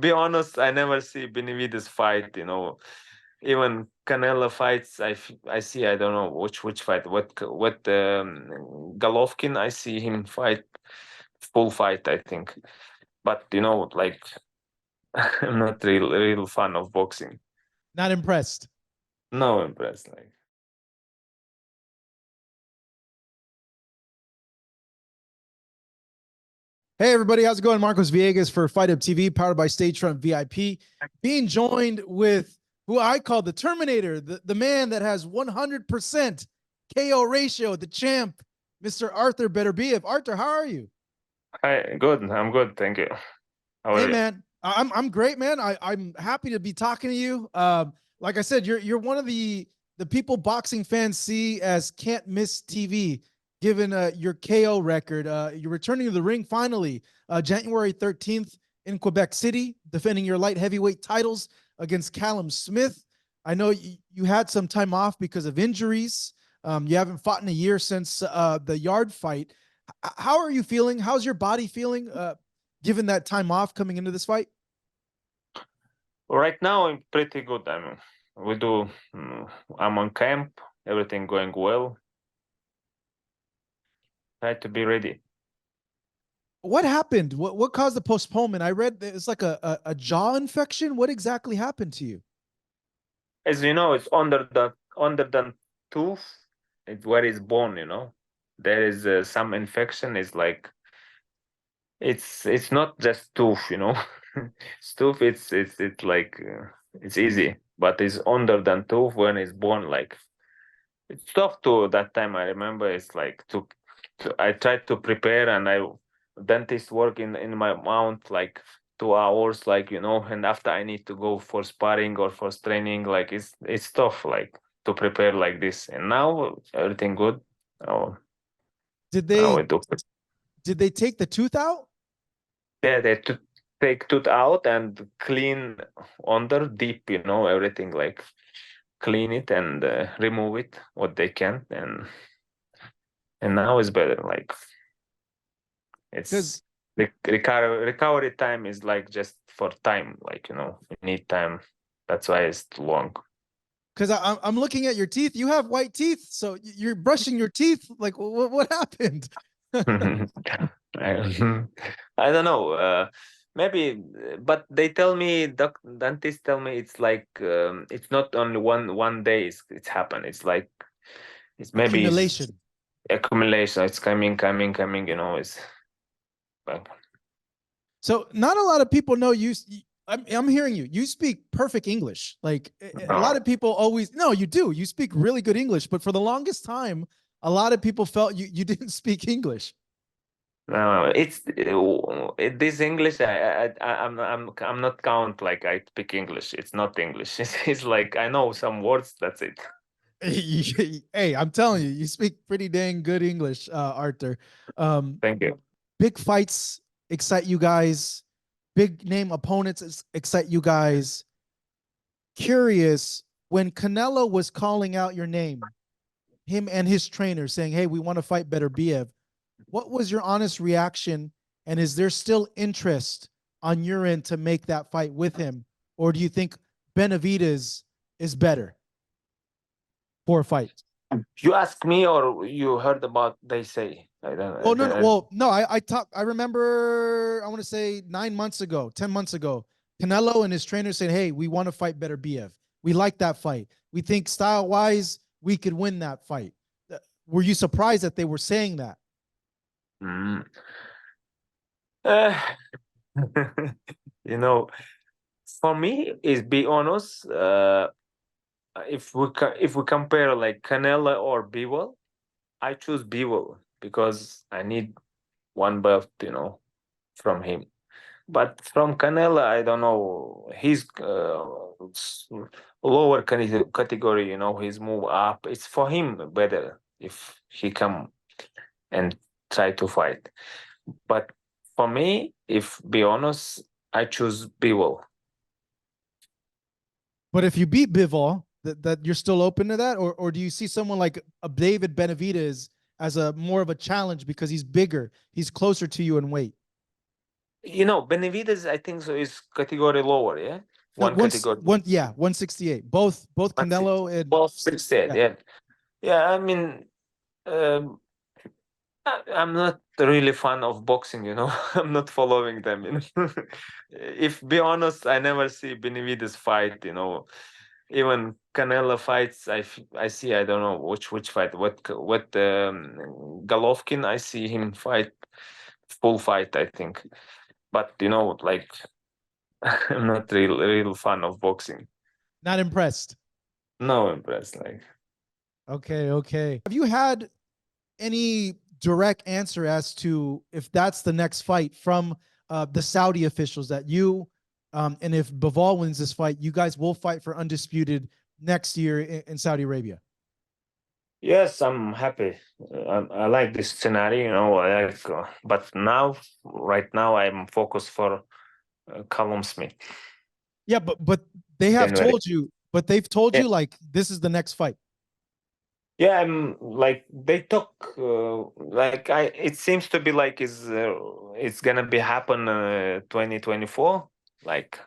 be honest, I never see Benavidez fight. Even Canelo fights, I see. I don't know which fight. What Golovkin, I see him fight full fight, I think. But like I'm not real fan of boxing. Not impressed. No impressed. Like. Hey everybody, how's it going? Marcos Villegas for Fight Up TV, powered by Stagefront VIP. Being joined with who I call the Terminator, the man that has 100% KO ratio, the champ, Mr. Artur Beterbiev. Artur, how are you? Hi, good. I'm good, thank you. How are you? Man, I'm great, man. I'm happy to be talking to you. Like I said, you're one of the people boxing fans see as can't miss TV. Given your KO record, you're returning to the ring finally, January 13th in Quebec City, defending your light heavyweight titles against Callum Smith. I know you had some time off because of injuries. You haven't fought in a year since the yard fight. How are you feeling? How's your body feeling given that time off coming into this fight? Right now, I'm pretty good. I'm on camp, everything going well. Try to be ready. What happened? What caused the postponement? I read that it's like a jaw infection. What exactly happened to you? As you know, it's under the tooth. It's where it's bone. There is some infection. It's like it's not just tooth. It's tooth. It's like it's easy, but it's under the tooth when it's bone. Like it's tough to that time. I remember it's like I tried to prepare, and dentist work in my mouth like 2 hours, like and after I need to go for sparring or for training, like it's tough, like to prepare like this. And now everything good. Oh, Did now they take the tooth out? Yeah, they take tooth out and clean under deep, everything, like clean it and remove it what they can, and now it's better. Like it's the recovery time is like just for time, like you need time. That's why it's too long. Because I'm looking at your teeth. You have white teeth, so you're brushing your teeth. Like what happened? I don't know. Maybe, but they tell me, dentists tell me it's like it's not only one day it's happened. It's like it's maybe accumulation. Accumulation. It's coming. It's. So not a lot of people know you. I'm hearing you. You speak perfect English. Like a lot of people always, no, you do. You speak really good English, but for the longest time, a lot of people felt you didn't speak English. No, it's this English. I'm not count like I speak English. It's not English. It's like I know some words. That's it. Hey, I'm telling you, you speak pretty dang good English, Artur. Thank you. Big fights excite you guys. Big name opponents excite you guys. Curious, when Canelo was calling out your name, him and his trainer saying, hey, we want to fight Beterbiev, what was your honest reaction? And is there still interest on your end to make that fight with him? Or do you think Benavidez is better for a fight? You ask me, or you heard about they say? I don't know. Oh, no. Well, no, I remember, I want to say 9 months ago, 10 months ago, Canelo and his trainer said, hey, we want to fight Beterbiev. We like that fight. We think style-wise, we could win that fight. Were you surprised that they were saying that? For me, is be honest. If we compare like Canelo or Bivol, I choose Bivol because I need one belt, from him. But from Canelo, I don't know. He's lower category, his move up. It's for him better if he come and try to fight. But for me, if be honest, I choose Bivol. But if you beat Bivol, that you're still open to that, or do you see someone like a David Benavidez as a more of a challenge because he's bigger, he's closer to you in weight? You know, Benavidez, I think so, is category lower, yeah? No, One category. yeah, 168. Both Canelo and Both 68, yeah. yeah. Yeah, I mean, um, I'm not really fan of boxing, you know. I'm not following them, you know. If be honest, I never see Benavidez fight, you know. Even Canelo fights, I see, I don't know which fight, what Golovkin, I see him fight full fight, I think. But you know, like I'm not real fan of boxing. Not impressed. No impressed, like. Okay, okay. Have you had any direct answer as to if that's the next fight from the Saudi officials that you and if Bivol wins this fight, you guys will fight for undisputed next year in Saudi Arabia? Yes, I'm happy. I like this scenario, you know. I like, but now, right now, I'm focused for Callum Smith. Yeah, but they have January. told you, but they've told Yeah, you like this is the next fight. yeah. I'm like they talk. Like I, it seems to be like it's gonna be happen 2024. Like,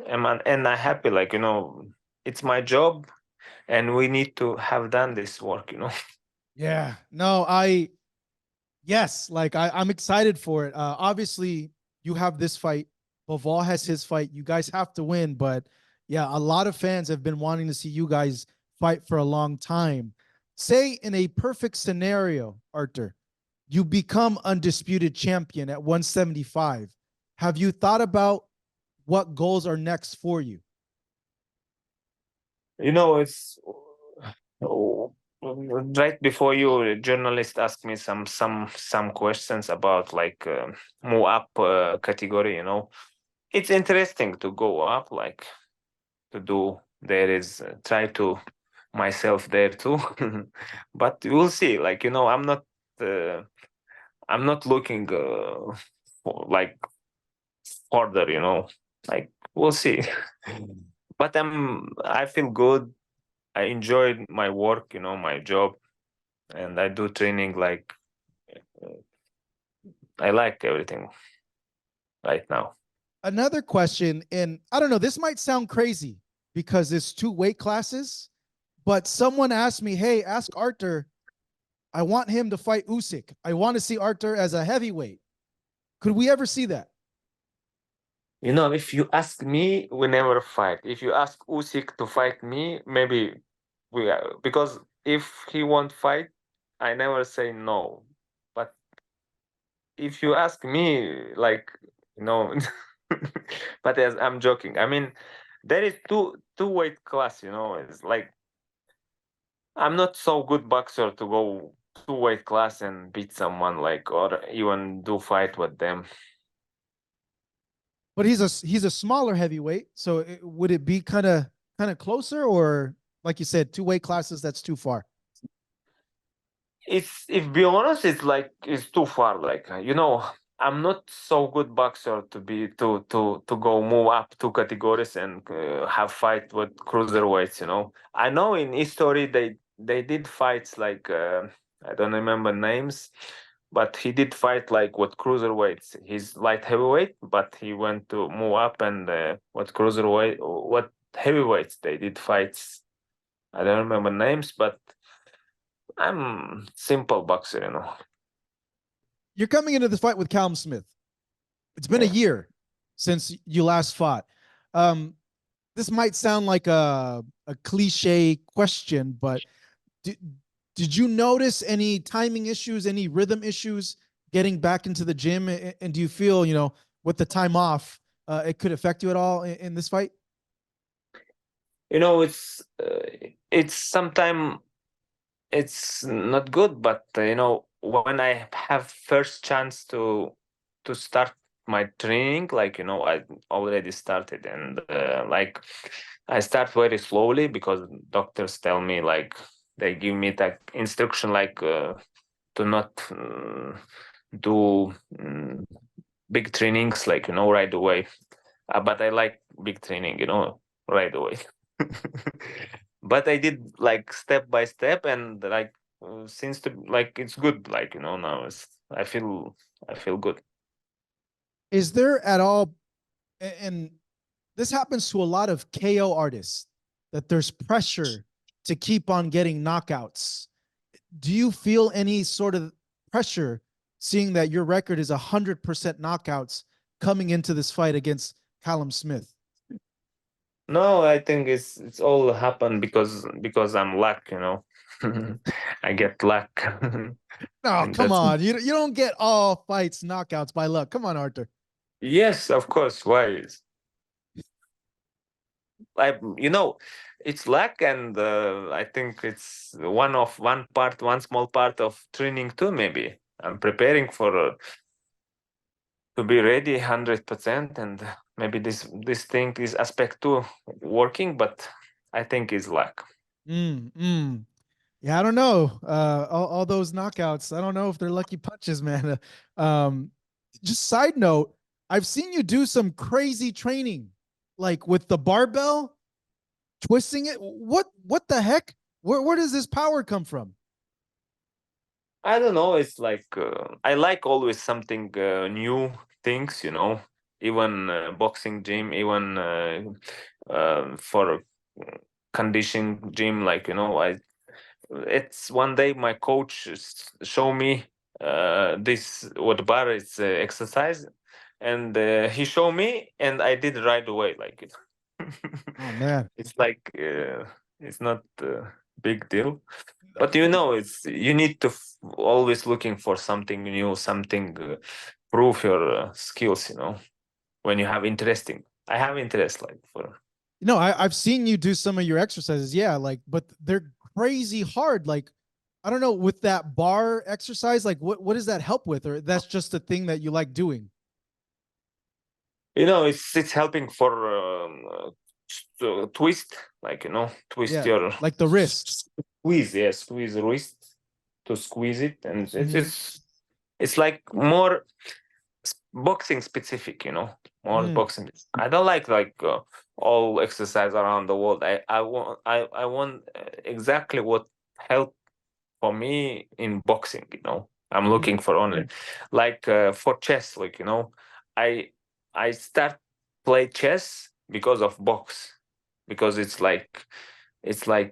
and I'm happy. Like you know, it's my job, and we need to have done this work. You know. Yeah. No, yes, like I'm excited for it. Obviously, you have this fight. Bivol has his fight. You guys have to win, but yeah, a lot of fans have been wanting to see you guys fight for a long time. Say in a perfect scenario, Artur, you become undisputed champion at 175. Have you thought about what goals are next for you? You know, it's oh, right before you, a journalist asked me some questions about like move up category. You know, it's interesting to go up, like to do. There is try to myself there too, but we'll see. Like you know, uh, I'm not looking for, like further. You know, like we'll see. But I feel good. I enjoyed my work, you know, my job, and I do training like uh, I like everything right now. Another question, and I don't know, this might sound crazy because it's two weight classes, but someone asked me, hey, ask Artur. I want him to fight Usyk. I want to see Artur as a heavyweight. Could we ever see that? You know, if you ask me, we never fight. If you ask Usyk to fight me, maybe because if he won't fight, I never say no. But if you ask me, like you know, but as I'm joking, I mean, there is two weight class. You know, it's like I'm not so good boxer to go two weight class and beat someone like or even do fight with them. But he's a smaller heavyweight, so would it be kind of closer, or like you said, two weight classes that's too far? It's if be honest, it's like it's too far. Like you know, I'm not so good boxer to be to go move up two categories and have fight with cruiserweights. You know, I know in history they did fights like I don't remember names, but he did fight like with cruiserweights. He's light heavyweight, but he went to move up and what cruiserweight, what heavyweights they did fights. I don't remember names, but I'm simple boxer, you know. You're coming into this fight with Callum Smith. It's been a Yeah. year since you last fought. Um, this might sound like a cliche question, but did, did you notice any timing issues, any rhythm issues getting back into the gym? And do you feel, with the time off, it could affect you at all in this fight? You know, it's sometimes it's not good, but you know, when I have first chance to start my training, like you know, I already started, and like I start very slowly because doctors tell me like they give me that instruction like to not do big trainings like you know right away. But I like big training, you know, right away. But I did like step by step, and like since like it's good, like you know now I feel good. Is there at all, and this happens to a lot of KO artists, that there's pressure to keep on getting knockouts? Do you feel any sort of pressure seeing that your record is 100% knockouts coming into this fight against Callum Smith? No, I think it's all happened because I'm luck, you know. I get luck. No, And come that's on. You don't get all fights knockouts by luck. Come on, Artur. yes, of course. Why? You know, it's luck, and I think it's one small part of training too. Maybe I'm preparing for to be ready 100%, and maybe this aspect too working, but I think it's luck. Mm. Yeah, I don't know. All those knockouts, I don't know if they're lucky punches, man. Um, just side note, I've seen you do some crazy training, like with the barbell, twisting it. What the heck? Where does this power come from? I don't know. It's like I like always something new things, you know. Even boxing gym, even for conditioning gym, like you know, it's one day my coach show me this what bar is exercise, and he show me, and I did right away, like it. Oh man. It's like it's not big deal, but you know, it's you need to always looking for something new, something prove your skills. You know, when you have interesting. I have interest like for. No, I've seen you do some of your exercises. Yeah, like, but they're crazy hard. Like, I don't know, with that bar exercise, like what does that help with? Or that's just a thing that you like doing? You know, it's helping for twist, like you know, twist Yeah, your like the wrist. squeeze, yeah, squeeze the wrist to squeeze it, and it's Mm-hmm. it's like more boxing specific, you know, more Mm. boxing. I don't like all exercise around the world. I want exactly what help for me in boxing. You know, I'm Mm. looking for only like for chess. Like you know, I I start play chess because of box, because it's like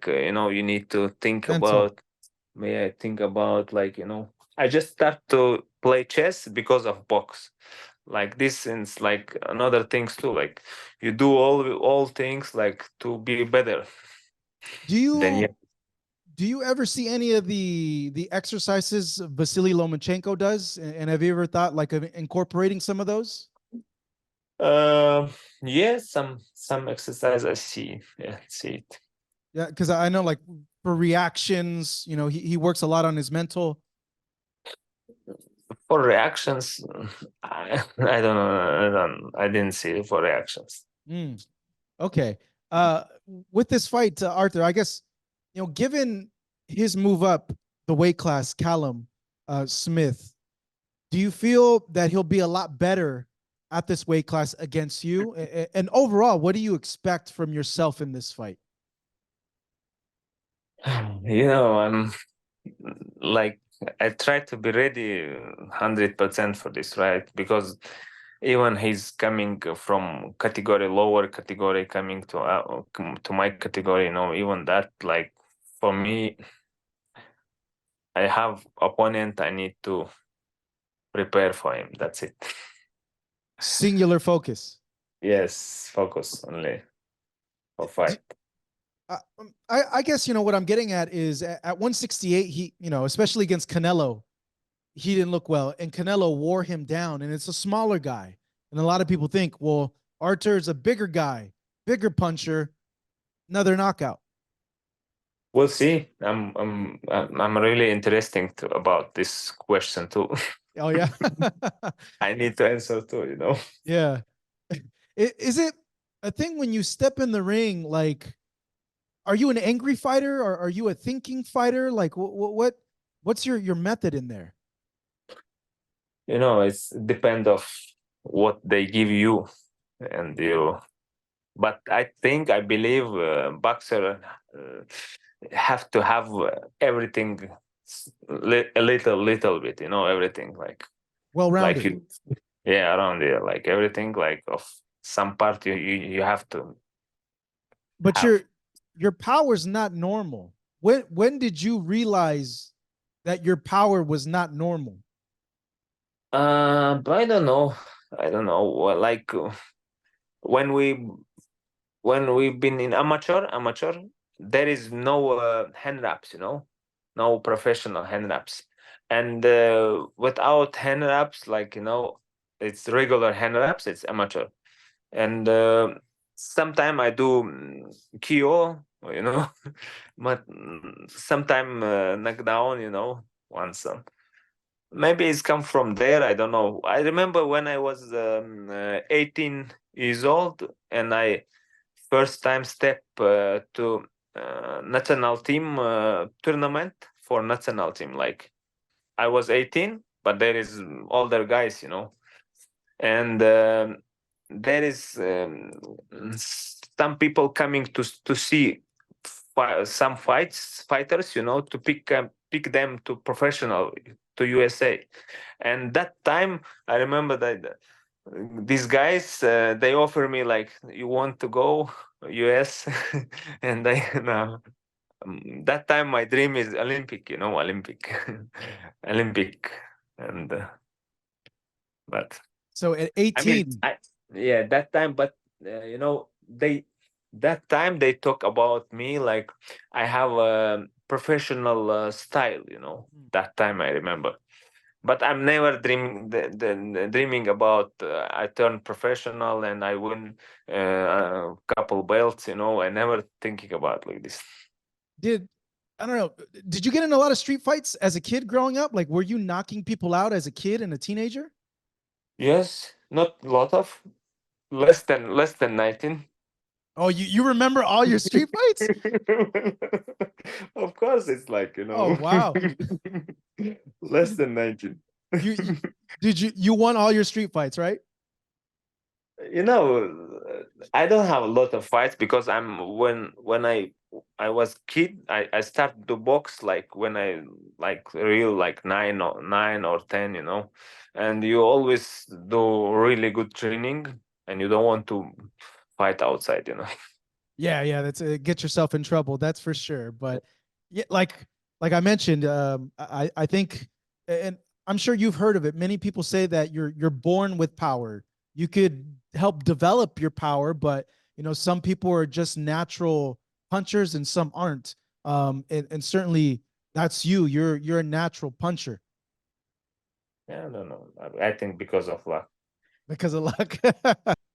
you know, you need to think Mental. about. May I think about, like you know, I just start to play chess because of box, like this, and it's like another things too, like you do all things like to be better Do than you. you do you ever see any of the exercises Vasily Lomachenko does? And have you ever thought like of incorporating some of those? uh yes, some exercise I see, yeah, see it. Yeah, because I know like for reactions, he works a lot on his mental. For reactions, I don't know, I didn't see it for reactions. Mm, okay. Uh, with this fight, Artur, I guess given his move up the weight class, Callum Smith, do you feel that he'll be a lot better at this weight class against you? And overall, what do you expect from yourself in this fight? You know, I'm like, I try to be ready 100% for this, right? Because even he's coming from category lower category, coming to my category, you know, even that, like, for me, I have opponent, I need to prepare for him. That's it. Singular focus. Yes, focus only for fight. I guess what I'm getting at is at 168, he especially against Canelo, he didn't look well, and Canelo wore him down, and it's a smaller guy, and a lot of people think, well, Artur's a bigger guy, bigger puncher, another knockout. We'll see. I'm really interesting about this question too. Oh yeah, I need to answer too, you know. yeah. Is it a thing when you step in the ring? Like, are you an angry fighter, or are you a thinking fighter? Like, what's your method in there? You know, it's depend of what they give you, and you. But I believe boxer have to have everything a little bit, you know, everything like Well rounded. you. Yeah, around here, like everything, like of some part you have to But have. your power's not normal. When did you realize that your power was not normal? But I don't know. I don't know. Well, like when we when we've been in amateur, there is no hand wraps, no professional hand wraps, and without hand wraps, like it's regular hand wraps. It's amateur, and sometime I do KO, but sometime knockdown, once. Maybe it's come from there. I don't know. I remember when I was 18 years old and I first time step to national team tournament for national team. Like I was 18, but there is older guys, and there is some people coming to see some fighters, to pick them to professional to USA. And that time I remember that these guys they offer me like, you want to go US? And I no. That time my dream is Olympic, Olympic. Olympic. And but So at I mean, 18, yeah, that time, but that time they talk about me like I have a professional style, That time I remember, but I'm never dreaming about I turn professional and I win a couple belts, I never thinking about like this. did I don't know, did you get in a lot of street fights as a kid growing up? Like, were you knocking people out as a kid and a teenager? Yes, not a lot of, less than 19. Oh, you remember all your street fights? Of course, it's like, Oh, wow. less than 19. You did you won all your street fights, right? I don't have a lot of fights because when I was kid, I started to box like when I like real like 9 or 10, and you always do really good training and you don't want to fight outside. Yeah, that's get yourself in trouble. That's for sure. But yeah, like I mentioned, I think, and I'm sure you've heard of it. Many people say that you're born with power. You could help develop your power, but some people are just natural punchers and some aren't. And certainly that's you. You're a natural puncher Yeah, I don't know. I think because of luck. because of luck.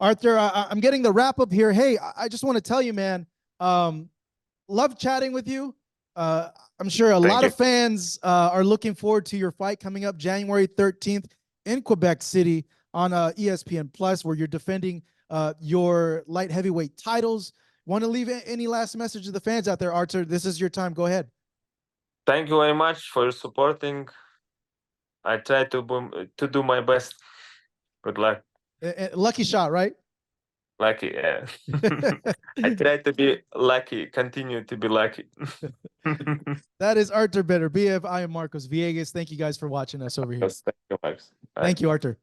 Artur, I'm getting the wrap up here. Hey, I just want to tell you, man. Um, love chatting with you. Uh, I'm sure a Thank lot you. of fans are looking forward to your fight coming up January 13th in Quebec City on ESPN Plus, where you're defending your light heavyweight titles. Want to leave any last message to the fans out there, Artur? This is your time. Go ahead. Thank you very much for supporting. I try to do my best. Good luck. Lucky shot, right? Lucky, yeah. I try to be lucky, continue to be lucky. That is Artur Beterbiev. I am Marcos Villegas. Thank you guys for watching us over here. Thank you, Max. Bye. Thank you, Artur.